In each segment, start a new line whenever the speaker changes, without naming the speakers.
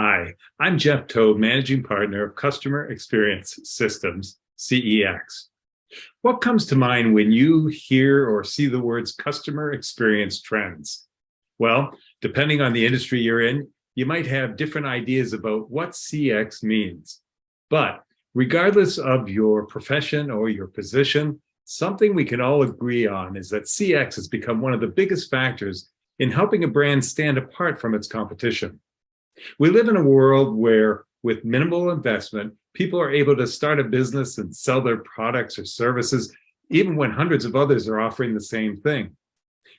Hi, I'm Jeff Tobe, Managing Partner of Customer Experience Systems, CEX. What comes to mind when you hear or see the words customer experience trends? Well, depending on the industry you're in, you might have different ideas about what CX means. But regardless of your profession or your position, something we can all agree on is that CX has become one of the biggest factors in helping a brand stand apart from its competition. We live in a world where, with minimal investment, people are able to start a business and sell their products or services, even when hundreds of others are offering the same thing.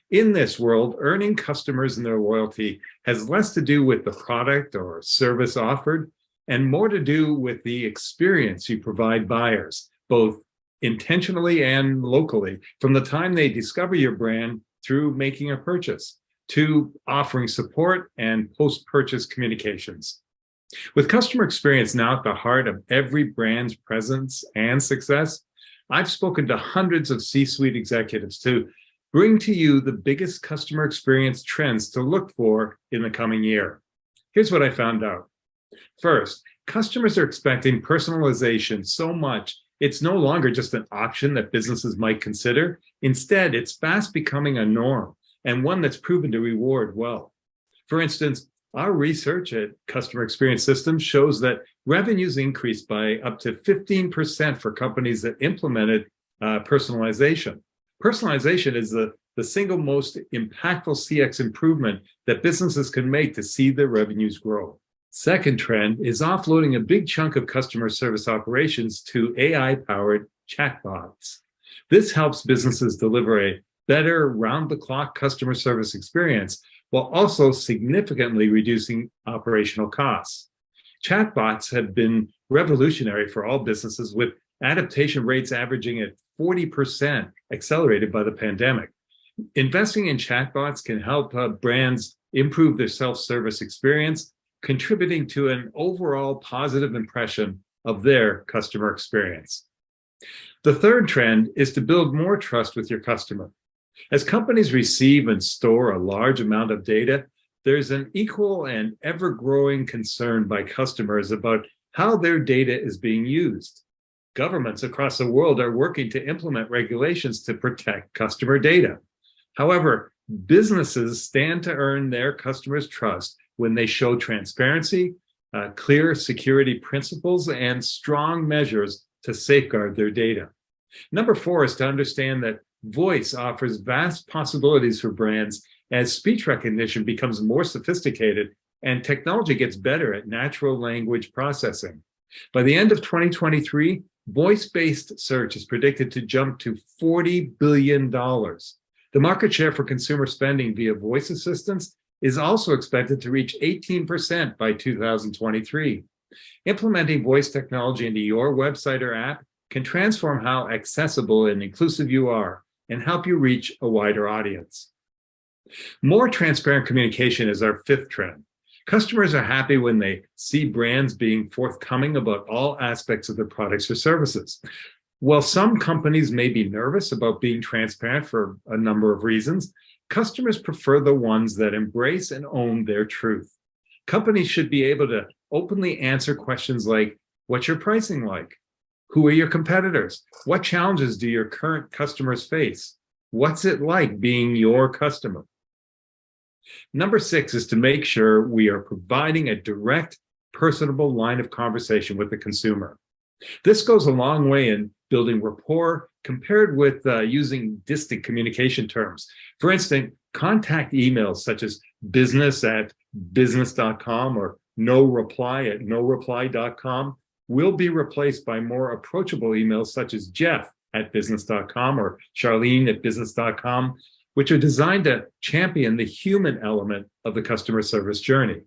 In this world, earning customers and their loyalty has less to do with the product or service offered and more to do with the experience you provide buyers, both intentionally and locally, from the time they discover your brand through making a purchase to offering support and post-purchase communications. With customer experience now at the heart of every brand's presence and success, I've spoken to hundreds of C-suite executives to bring to you the biggest customer experience trends to look for in the coming year. Here's what I found out. First, customers are expecting personalization so much it's no longer just an option that businesses might consider. Instead, it's fast becoming a norm, and one that's proven to reward well. For instance, our research at Customer Experience Systems shows that revenues increased by up to 15% for companies that implemented personalization. Personalization is the single most impactful CX improvement that businesses can make to see their revenues grow. Second trend is offloading a big chunk of customer service operations to AI-powered chatbots. This helps businesses deliver a better round-the-clock customer service experience while also significantly reducing operational costs. Chatbots have been revolutionary for all businesses, with adaptation rates averaging at 40%, accelerated by the pandemic. Investing in chatbots can help brands improve their self-service experience, contributing to an overall positive impression of their customer experience. The third trend is to build more trust with your customer. As companies receive and store a large amount of data, there's an equal and ever-growing concern by customers about how their data is being used. Governments across the world are working to implement regulations to protect customer data. However, businesses stand to earn their customers' trust when they show transparency, clear security principles, and strong measures to safeguard their data. Number 4 is to understand that voice offers vast possibilities for brands as speech recognition becomes more sophisticated and technology gets better at natural language processing. By the end of 2023, voice-based search is predicted to jump to $40 billion. The market share for consumer spending via voice assistants is also expected to reach 18% by 2023. Implementing voice technology into your website or app can transform how accessible and inclusive you are and help you reach a wider audience. More transparent communication is our 5th trend. Customers are happy when they see brands being forthcoming about all aspects of their products or services. While some companies may be nervous about being transparent for a number of reasons, customers prefer the ones that embrace and own their truth. Companies should be able to openly answer questions like, what's your pricing like? Who are your competitors? What challenges do your current customers face? What's it like being your customer? Number 6 is to make sure we are providing a direct, personable line of conversation with the consumer. This goes a long way in building rapport compared with using distant communication terms. For instance, contact emails such as business@business.com or noreply@noreply.com will be replaced by more approachable emails such as jeff@business.com or charlene@business.com, which are designed to champion the human element of the customer service journey.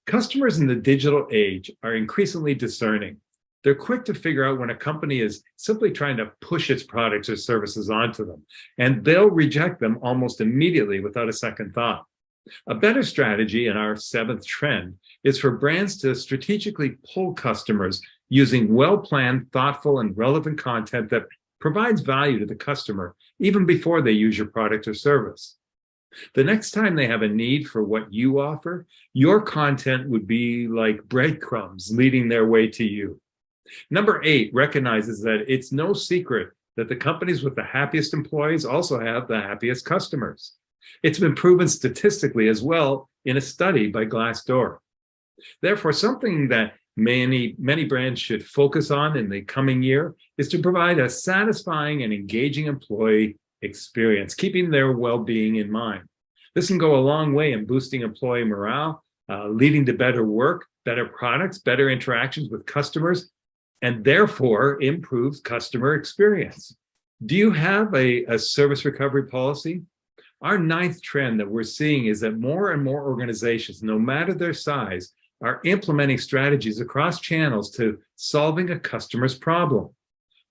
Customers in the digital age are increasingly discerning. They're quick to figure out when a company is simply trying to push its products or services onto them, and they'll reject them almost immediately without a second thought. A better strategy in our 7th trend is for brands to strategically pull customers using well-planned, thoughtful, and relevant content that provides value to the customer even before they use your product or service. The next time they have a need for what you offer, your content would be like breadcrumbs leading their way to you. Number 8 recognizes that it's no secret that the companies with the happiest employees also have the happiest customers. It's been proven statistically as well in a study by Glassdoor. Therefore, something that many brands should focus on in the coming year is to provide a satisfying and engaging employee experience, keeping their well-being in mind. This can go a long way in boosting employee morale, leading to better work, better products, better interactions with customers, and therefore improves customer experience. Do you have a service recovery policy? Our 9th trend that we're seeing is that more and more organizations, no matter their size, are implementing strategies across channels to solving a customer's problem.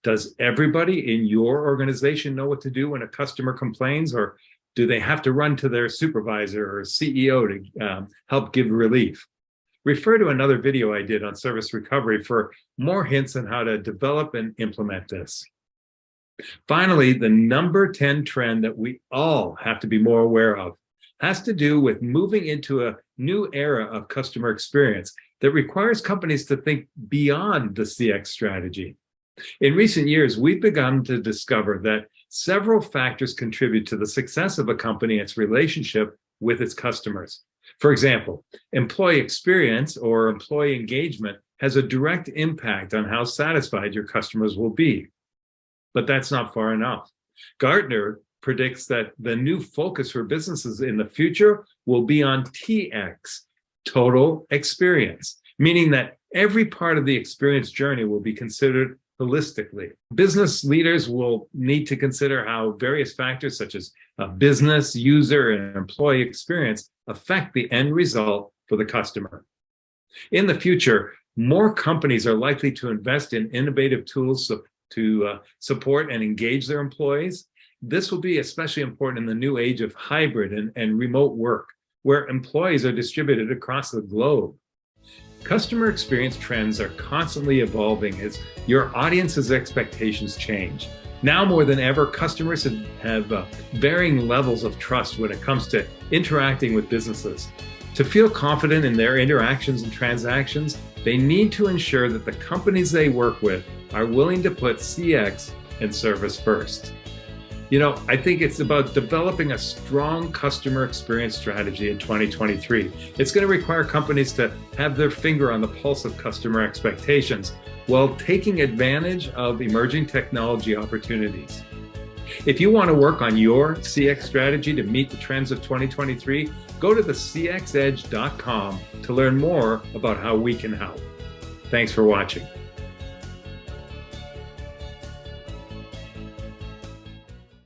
Does everybody in your organization know what to do when a customer complains, or do they have to run to their supervisor or CEO to help give relief? Refer to another video I did on service recovery for more hints on how to develop and implement this. Finally, the number 10 trend that we all have to be more aware of has to do with moving into a new era of customer experience that requires companies to think beyond the CX strategy. In recent years, we've begun to discover that several factors contribute to the success of a company and its relationship with its customers. For example, employee experience or employee engagement has a direct impact on how satisfied your customers will be. But that's not far enough. Gartner predicts that the new focus for businesses in the future will be on TX, total experience, meaning that every part of the experience journey will be considered holistically. Business leaders will need to consider how various factors such as business, user, and employee experience affect the end result for the customer. In the future, more companies are likely to invest in innovative tools to support and engage their employees. This will be especially important in the new age of hybrid and remote work, where employees are distributed across the globe. Customer experience trends are constantly evolving as your audience's expectations change. Now more than ever, customers have varying levels of trust when it comes to interacting with businesses. To feel confident in their interactions and transactions, they need to ensure that the companies they work with are willing to put CX and service first. I think it's about developing a strong customer experience strategy in 2023. It's going to require companies to have their finger on the pulse of customer expectations while taking advantage of emerging technology opportunities. If you want to work on your CX strategy to meet the trends of 2023, go to thecxedge.com to learn more about how we can help. Thanks for watching.